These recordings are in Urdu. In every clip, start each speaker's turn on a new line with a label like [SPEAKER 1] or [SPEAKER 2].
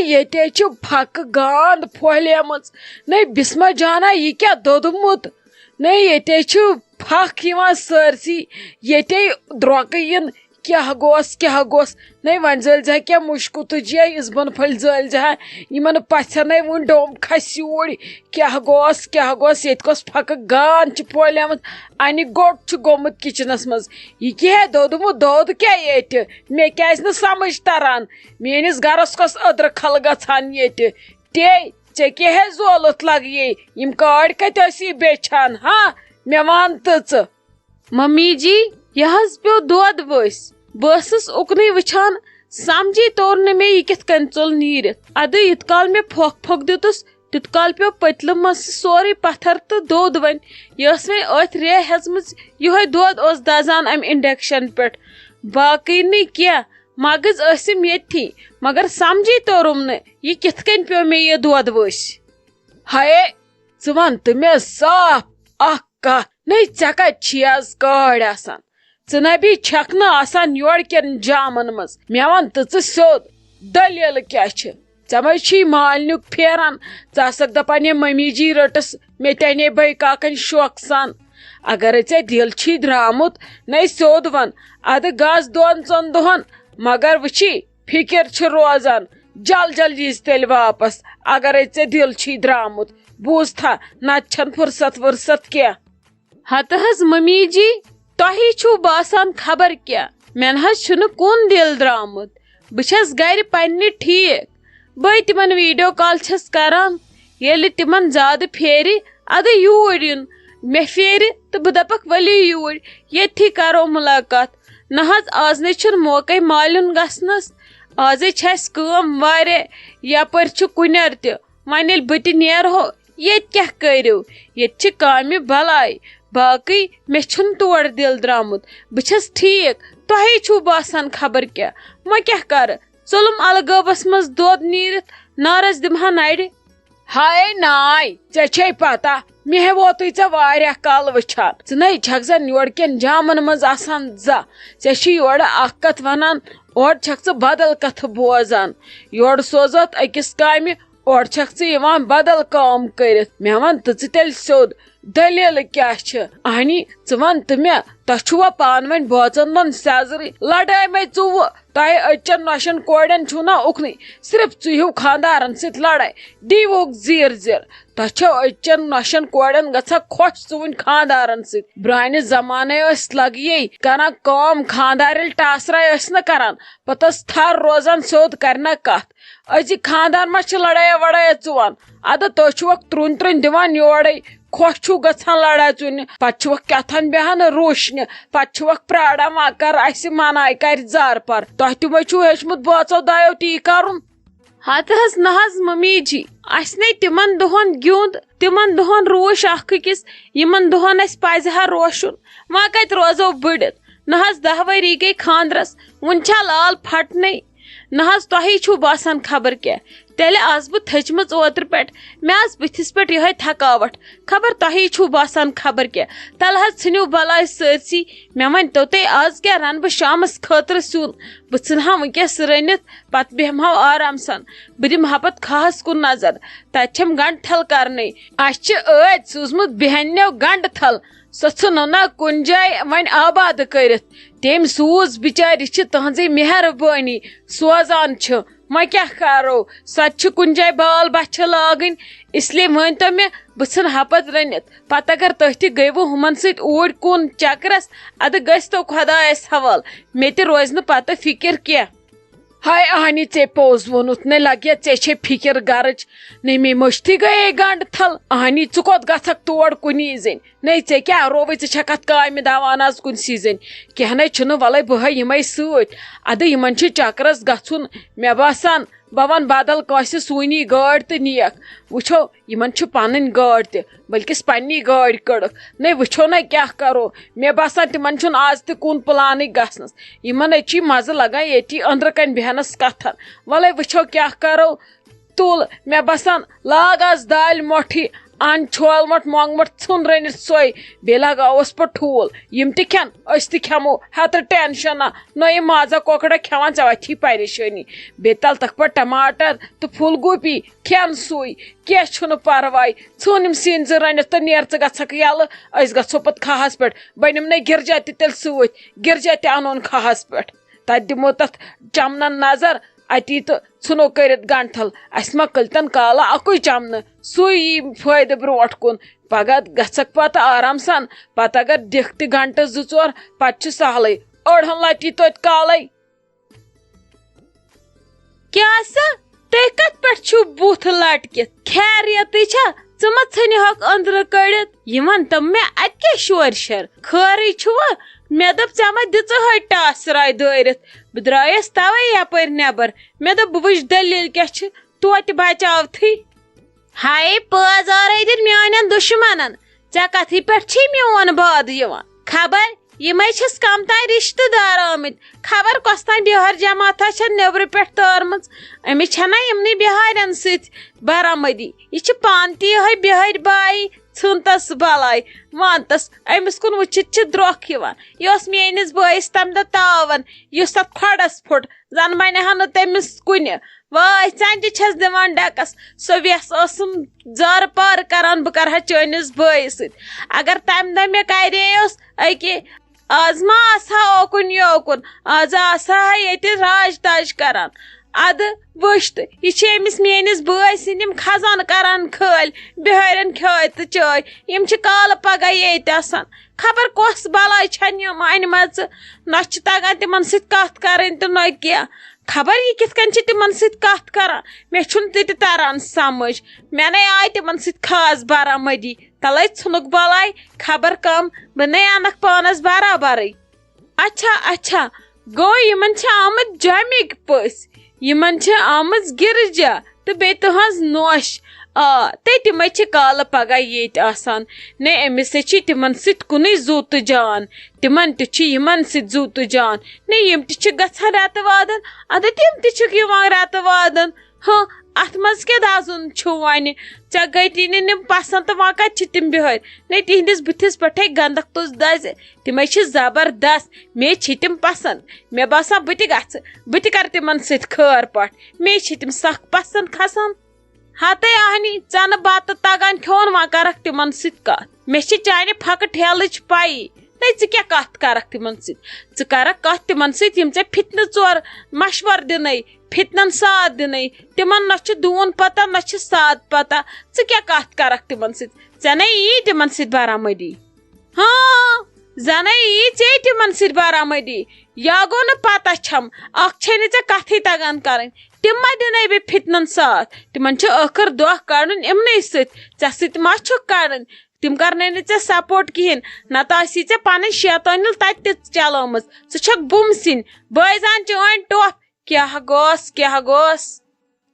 [SPEAKER 1] یہ پھک گاند پھہلیمٕژ نہ بسما جانا یہ کیا دودمت نہ یہ پھک سرسی یہ درۄکہٕ ین کیا گوس نہ ون زٲلۍ کیا مشکو تجیا اس بن پھل زٲلۍ یمن پژھن ون ڈوم کھس یور کیا گوس یہ کس پھک گاند پھہلیمٕژ انہِ گوٚٹ گوٚمُت کچنس مز یہ کیا دودمت دود کیا یہ مے کیاز نہ سمجھ تران میٲنِس گرس کس ادر کھل گژھان یہ ٹے ژے زولت لگ یم کاڑ کت ٲسی بیچھان ہاں مے ون تہٕ ژٕ
[SPEAKER 2] ممی جی یہ پیو دود ؤس بہس اکنی وچھان سمجھی تور نہ مے یہ کت کن ژول نیرت ادٕ یت کال مے پھوکھ دتس تیت کال پیو پتلہ مس سورے پتھر تو دود ون یہ وے اتھ رے ہزمز یہ دود اس دزان ام انڈکشن پٹ باقی نہیں کیا مغز اسم یتھی مگر سمجھی تورم نہ یہ کت کن پیو مے یہ دود ؤس
[SPEAKER 1] ہائے ژٕ ون تہٕ مے صاف اکھ کتھ نئی ژےٚ کتہِ چھی آز کاڑ آسان ژٕ نبی چھکھ نہٕ آسان یور کٮ۪ن جامن منٛز مےٚ ون تہٕ ژٕ سیوٚد دٔلیٖل کیٛاہ چھِ ژےٚ مے چھی مالنیُک پھیران ژٕ آسکھ دپان یہِ ممی جی رٔٹٕس مےٚ تہِ انے بٔے کاکن شوقہٕ سان اگرے ژےٚ دِل چھی درٛامُت نَے سیوٚد ون ادٕ گژھ 2-3 دۄہن مگر وٕچھی فکر چھِ روزان جل ییٖزِ تیٚلہِ واپس اگرے ژےٚ دِل چھی درٛامُت بوٗزتھا نتہٕ چھنہٕ فرست کینٛہہ
[SPEAKER 2] ہتہ حظ ممی جی تہی چھو باسان خبر کیا مین حظ چھُنہٕ کُن دل درامُت بہٕ چھس گرِ پننہِ ٹھیٖک بے تمن ویڈیو کال چھس کران ییٚلہِ تمن زیادٕ پھیرِ ادٕ یوٗرۍ یُن مےٚ پھیرِ تہٕ بہٕ دپکھ ؤلِو یوٗرۍ ییٚتھی کرو ملاقات نہ حظ آز نَے چھُنہٕ موقعے مالیُن گژھنس آزے چھِ اسہِ کٲم واریاہ یپٲرۍ چھُ کُنٮ۪ر تہِ وۄنۍ ییٚلہِ بہٕ تہِ نیرہو ییٚتہِ کیٛاہ کٔرِو ییٚتہِ چھِ کامہِ بلاے باقی مےٚ چھُنہٕ تور دل درامُت بہٕ چھس ٹھیٖک تۄہے چھُو باسان خبر کیٛاہ وۄنۍ کیٛاہ کرٕ ژوٚلُم الگٲبس منٛز دۄد نیٖرِتھ نارس دِمہا نرِ
[SPEAKER 1] ہائے ناے ژےٚ چھے پتہ مےٚ ووتُے ژےٚ واریاہ کال وٕچھان ژٕ نَے چھکھ زن یور کٮ۪ن جامن منٛز آسان زانٛہہ ژےٚ چھی یورٕ اکھ کتھ ونان اورٕ چھکھ ژٕ بدل کتھٕ بوزان یورٕ سوزتھ أکِس کامہِ اورٕ چھکھ ژٕ یِوان بدل کٲم کٔرِتھ مےٚ ون تہٕ ژٕ تیٚلہِ سیوٚد دلیل کیا اہنی ژٕ ون تہٕ مےٚ تۄہہِ چھُوا پانہٕ ؤنۍ بٲژن دۄن سیزرٕے لڑٲے مے ژوٚوُہ تۄہہِ أچن نۄشن کورٮ۪ن چھُو نا اُکنٕے صرف ژٕ ہیوٗ خاندارن سۭتۍ لڑٲے دیٖوُکھ زیٖر تۄہہِ چھو أچن نۄشن کورٮ۪ن گژھان خۄش ژٕ وٕنۍ خاندارن سۭتۍ برٛانہِ زمانے ٲسۍ لگیے کران کٲم خاندار ییٚلہِ ٹاسراے ٲسۍ نہٕ کران پتہٕ ٲس تھر روزان سیوٚد کرِ نا کتھ أزِکۍ خاندار ما چھِ لڑٲے وڑٲے ژٕ ون ادٕ تُہۍ چھِوکھ ترٛوٗنۍ دِوان یورے خۄش چھُو گژھان لڑاے ژُنہِ پتہٕ چھِوکھ کیٛاتھان بیہان روٗشنہِ پتہٕ چھِوکھ پراران وۄنۍ کر اسہِ مناے کرِ زارپار تۄہہِ تہِ ما چھُو ہیوٚچھمُت بٲژو دۄیو تی کرُن
[SPEAKER 2] ہتہٕ حظ نہ حظ ممی جی اسہِ نے تِمن دۄہن گیُنٛد تِمن دۄہن روٗش اکھ أکِس یِمن دۄہن اسہِ پزِ ہا روشُن وۄنۍ کتہِ روزو بٔڑِتھ نہ حظ 10 ؤری گٔے خاندرس وُنہِ چھا لال پھٹنٕے نہ حظ تۄہے چھُو باسان خبر کیٛاہ تیٚلہِ آس بہٕ تھٔچمٕژ اوترٕ پٮ۪ٹھ مےٚ آس بٕتھِس پٮ۪ٹھ یِہے تھکاوٹ خبر تۄہے چھُو باسان خبر کیٛاہ تلہٕ حظ ژھٕنِو بلاے سٲرسٕے مےٚ ؤنۍتو تُہۍ آز کیٛاہ رنہٕ بہٕ شامس خٲطرٕ سیُن بہٕ ژھٕنہٕ ہا وٕنکیٚس رٔنِتھ پتہٕ بیٚہمہو آرام سان بہٕ دِمہٕ ہا پتہٕ کھہس کُن نظر تتہِ چھم گنڈٕ تھل کرنٕے اسہِ چھِ ٲدۍ سوٗزمُت بیہنیو گنڈٕ تھل سۄ ژھٕنو نا کُنہِ جایہِ وۄنۍ آباد کٔرِتھ تٔمۍ سوٗز بِچارِ چھِ تٕہنٛزٕے مہربٲنی سوزان چھِ وۄنۍ کیٛاہ کرو سۄ تہِ چھِ کُنہِ جایہِ بال بچھِ لاگٕنۍ اس لیے مٲنۍتو مےٚ بہٕ ژھٕنہٕ ہا پتہٕ رٔنِتھ پتہٕ اگر تُہۍ تہِ گٔیوٕ ہُمن سۭتۍ اوٗرۍ کُن چکرس ادٕ گٔژھۍتو خۄدایس حوالہٕ مےٚ تہِ روزِ نہٕ پتہٕ فِکر کینٛہہ
[SPEAKER 1] ہائے اہنی ژےٚ پوٚز ووٚنُتھ نَے لگیا ژےٚ چھے فِکر گرٕچ نَے مے مٔشتھٕے گٔیے گنڈٕ تھل اہنی ژٕ کوٚت گژھکھ تور کُنی زٔنۍ نَے ژےٚ کیٛاہ رووٕے ژٕ چھکھ اتھ کامہِ داوان آز کُنسٕے زٔنۍ کینٛہہ نَے چھُنہٕ وَلَے بہٕ ہاے یِمے سۭتۍ ادٕ یِمن چھُ چکرس گژھُن مےٚ باسان بہٕ ون بدل کٲنٛسہِ سوٗنی گٲڑۍ تہٕ نِیَکھ وٕچھو یِمن چھُ پنٕنۍ گٲڑۍ تہِ بٔلکِس پننی گٲڑۍ کٔڑٕکھ نَے وٕچھو نَے کیٛاہ کرو مےٚ باسان تِمن چھُنہٕ آز تہِ کُن پلانٕے گژھنس یِمن چھی مزٕ لگان ییٚتی أنٛدرٕ کَنۍ بیہنس کتھن وَلَے وٕچھو کیٛاہ کرو تُل مےٚ باسان لاگ آز دالہِ مۄٹھٕے ان چھول مٹ مونگ مٹ ژھن رٔنِتھ سۄے بیٚیہِ لگاوس پتہٕ ٹھوٗل یِم تہِ کھٮ۪ن أسۍ تہِ کھٮ۪مو ہتہٕ ٹینشنا نہ یہِ مازا کۄکرا کھٮ۪وان ژےٚ وتھی پریشٲنی بیٚیہِ تلتکھ پتہٕ ٹماٹر تہٕ پھول گوٗپی کھٮ۪ن سُے کینٛہہ چھُنہٕ پرواے ژھٕن یِم سِنۍ زٕ رٔنِتھ تہٕ نیر ژٕ گژھکھ یلہٕ أسۍ گژھو پتہٕ کھہس پٮ۪ٹھ بہٕ نِمنے گرجا تہِ تیٚلہِ سۭتۍ گرجا تہِ انون کھہس پٮ۪ٹھ تتہِ دِمو تتھ چمنن نظر اتی تہٕ ژھٕنو کٔرِتھ گنٹھل اسہِ ما کٔلتن کالہٕ اکُے چمنہٕ سُے یی فٲیدٕ برونٹھ کُن پگاہ گژھکھ پتہٕ آرام سان پتہٕ اگر دِکھ تہِ گنٹہٕ زٕ ژور پتہٕ چھُ سہلٕے أڑہن لٹی توتہِ کالے
[SPEAKER 2] کیٛاہ سا تُہۍ کتھ پٮ۪ٹھ چھِو بُتھ لٹکِتھ خیریتٕے چھا ژٕ ما ژھٕنِہوکھ أنٛدرٕ کٔڑِتھ یہِ ون تم مےٚ اتہِ کیٛاہ شور شر خٲرٕے چھُوا مےٚ دوٚپ ژےٚ ما دِژٕہے ٹاسراے دٲرِتھ بہٕ درٛایس توے یپٲرۍ نٮ۪بر مےٚ دوٚپ بہٕ وٕچھِ دٔلیٖل کیٛاہ چھِ توتہِ بچاوتھٕے ہاے پٲزارے دِن میانٮ۪ن دُشمنن ژےٚ کتھٕے پٮ۪ٹھ چھی میون باد یِوان خبر یِمے چھِس کم تانۍ رشتہٕ دار آمٕتۍ خبر کۄس تانۍ بِہٲرۍ جماعتھا چھےٚ نیبرٕ پٮ۪ٹھ تٲرمٕژ أمِس چھےٚ نا یِمنٕے بِہارٮ۪ن سۭتۍ برآمدی یہِ چھِ پانہٕ تہِ یِہے بِہٲرۍ باے ژھٕنتس بلاے وانتس أمِس کُن وٕچھِتھ چھِ درٛوکھ یِوان یہِ اوس میٲنِس بٲیِس تمہِ دۄہ تاون یُس تتھ کھۄڈس پھُٹ زن بنہِ ہا نہٕ تٔمِس کُنہِ واے ژنٛجہِ چھس دِوان ڈکس سۄ ویس ٲسٕم زارٕ پارٕ کران بہٕ کرہا چٲنِس بٲیِس سۭتۍ اگر تمہِ دۄہ مےٚ کرییوس أکے آز ما آسہا اوکُن یوکُن آز آسہا ییٚتہِ راج تاج کران ادٕ وٕچھ تہٕ یہِ چھِ أمِس میٲنِس بٲے سٕنٛدۍ یِم خزانہٕ کران خٲلۍ بِہٲرٮ۪ن کھٲے تہٕ چٲے یِم چھِ کالہٕ پگاہ ییٚتہِ آسان خبر کۄس بلاے چھن یِم أنمژٕ نہ چھِ تگان تِمن سۭتۍ کتھ کرٕنۍ تہٕ نہ کینٛہہ خبر یہِ کِتھ کٔنۍ چھِ تِمن سۭتۍ کتھ کران مےٚ چھُنہٕ تہِ تہِ تران سمجھ مےٚ نے آیہِ تِمن سۭتۍ خاص برآمدی تلے ژھٕنُکھ بلاے خبر کم بہٕ نے انکھ پانس برابرٕے اچھا اچھا گوٚو یِمن چھِ آمٕتۍ جمِکۍ پٔژھۍ یِمن چھِ آمٕژ گرجا تہٕ بیٚیہِ تٕہنٛز نوش آ تہٕ تِمے چھِ کالہٕ پگاہ ییٚتہِ آسان نے أمِس ہے چھِ تِمن سۭتۍ کُنُے زُو تہٕ جان تِمن تہِ چھُ یِمن سۭتۍ زُو تہٕ جان نے یِم تہِ چھِ گژھان رٮ۪تہٕ وادن ادٕ تِم تہِ چھِکھ یِوان رٮ۪تہٕ وادن ہاں اتھ منٛز کیٛاہ دزُن چھُ وۄنۍ ژےٚ گٔیی نہٕ یِم پسنٛد تہٕ وۄنۍ کتہِ چھِ تِم بِہٲرۍ نے تِہنٛدِس بٕتھِس پٮ۪ٹھے گنٛدکھ تُس دزِ تِمے چھِ زبردست مے چھِ تِم پسنٛد مےٚ باسان بہٕ تہِ گژھٕ بہٕ تہِ کرٕ تِمن سۭتۍ خٲر پٲٹھۍ مے چھِ تِم سکھ پسنٛد کھسان ہتے اہنی ژےٚ نہٕ بتہٕ تگان کھیوٚن وۄنۍ کرکھ تِمن سۭتۍ کتھ مےٚ چھِ چانہِ پھکہٕ ٹھیلٕچ پیی نے ژٕ کیٛاہ کتھ کرکھ تِمن سۭتۍ ژٕ کرکھ کتھ تِمن سۭتۍ یِم ژےٚ فِتنہٕ ژور مشور دِنَے فِتنن ساتھ دِنَے تِمن نہ چھُ دوٗن پتہ نہ چھِ ساتھ پتہ ژٕ کیٛاہ کتھ کرکھ تِمن سۭتۍ ژےٚ نے یی تِمن سۭتۍ برآمدی ہاں زنے یی ژےٚ تِمن سۭتۍ برآمدی یا گوٚو نہٕ پتہ چھم اکھ چھے نہٕ ژےٚ کتھٕے تگان کرٕنۍ تِم ما دِنَے بیٚیہِ فِتنن ساتھ تِمن چھُ ٲخٕر دۄہ کڑُن یِمنٕے سۭتۍ ژےٚ سۭتۍ ما چھُکھ کڑٕنۍ تِم کرنَے نہٕ ژےٚ سپورٹ کِہینۍ نتہٕ آسی ژےٚ پنٕنۍ شیطٲنِل تتہِ تہِ چلٲمٕژ ژٕ چھکھ بُم سِنۍ بٲیزان چٲنۍ ٹۄپھ کیٛاہ گوس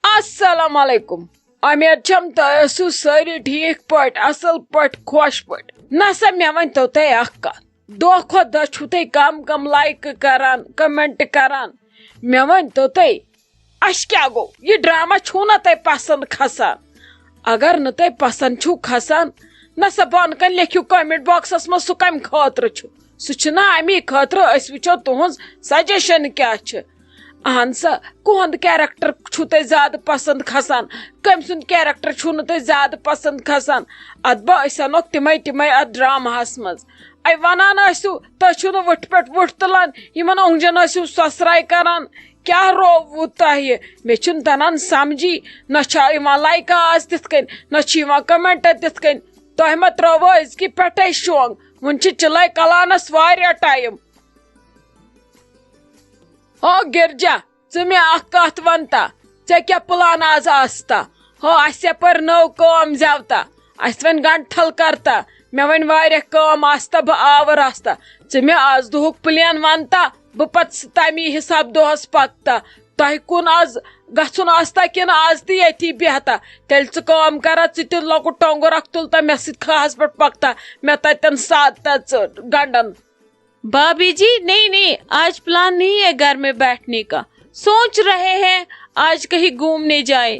[SPEAKER 1] السلام علیکم امید چھم تۄہہِ ٲسِو سٲری ٹھیٖک پٲٹھۍ اصل پٲٹھۍ خۄش پٲٹھۍ نہ سا مےٚ ؤنۍتو تۄہہِ اکھ کتھ دۄہ کھۄتہٕ دۄہ چھُو تُہۍ کم لایکہٕ کران کمنٹ کران مےٚ ؤنۍتو تُہۍ اَسہِ کیٛاہ گوٚو یہِ ڈراما چھُو نا تۄہہِ پسنٛد کھسان اگر نہٕ تۄہہِ پسنٛد چھُو کھسان نہ سا بۄنہٕ کَنۍ لیکھِو کمنٹ باکسس منٛز سُہ کمہِ خٲطرٕ چھُ سُہ چھُ نا امی خٲطرٕ أسۍ وٕچھو تُہنٛز سجیشن کیٛاہ چھِ اہن سا کُہُنٛد کیریکٹر چھُو تۄہہِ زیادٕ پسنٛد کھسان کٔمۍ سُنٛد کیریکٹر چھُو نہٕ تۄہہِ زیادٕ پسنٛد کھسان ادٕ با أسۍ انوکھ تِمے اتھ ڈراماہس منٛز اے ونان ٲسِو تُہۍ چھِو نہٕ وٕٹھِ پٮ۪ٹھ وٕٹھ تُلان یِمن اوٚنٛگجن ٲسِو سۄسراے کران کیٛاہ رووُ تۄہہِ مےٚ چھُنہٕ تران سمجھی نہ چھا یِوان لایکہٕ آز تِتھ کٔنۍ نہ چھِ یِوان کمنٹ تِتھ کٔنۍ تۄہہِ ما ترٲوٕ أزکہِ پٮ۪ٹھے شونٛگ وۄنۍ چھِ چِلے کلانس واریاہ ٹایم ہو گرجا ژٕ مےٚ اکھ کتھ ونتا ژےٚ کیٛاہ پلان آز آستا ہو اسہِ یپٲرۍ نٔو کٲم زٮ۪وتا اسہِ وۄنۍ گنٹھل کرتا مےٚ وۄنۍ واریاہ کٲم آستا بہٕ آوُر آستا ژٕ مےٚ آز دۄہُک پلین ونتا بہٕ پتہٕ تمی حساب دۄہس پکتا تۄہہِ کُن آز گژھُن آستا کِنہٕ آز تہِ ییٚتی بیہتا تیٚلہِ ژٕ کٲم کرا ژٕ تہِ لۄکُٹ ٹۄنٛگُر اکھ تُلتا مےٚ سۭتۍ کھہس پٮ۪ٹھ پکتا مےٚ تتٮ۪ن ساتتا ژٕ گنڈن
[SPEAKER 2] بھابھی جی نہیں آج پلان نہیں ہے گھر میں بیٹھنے کا سوچ رہے ہیں آج کہیں گھومنے جائیں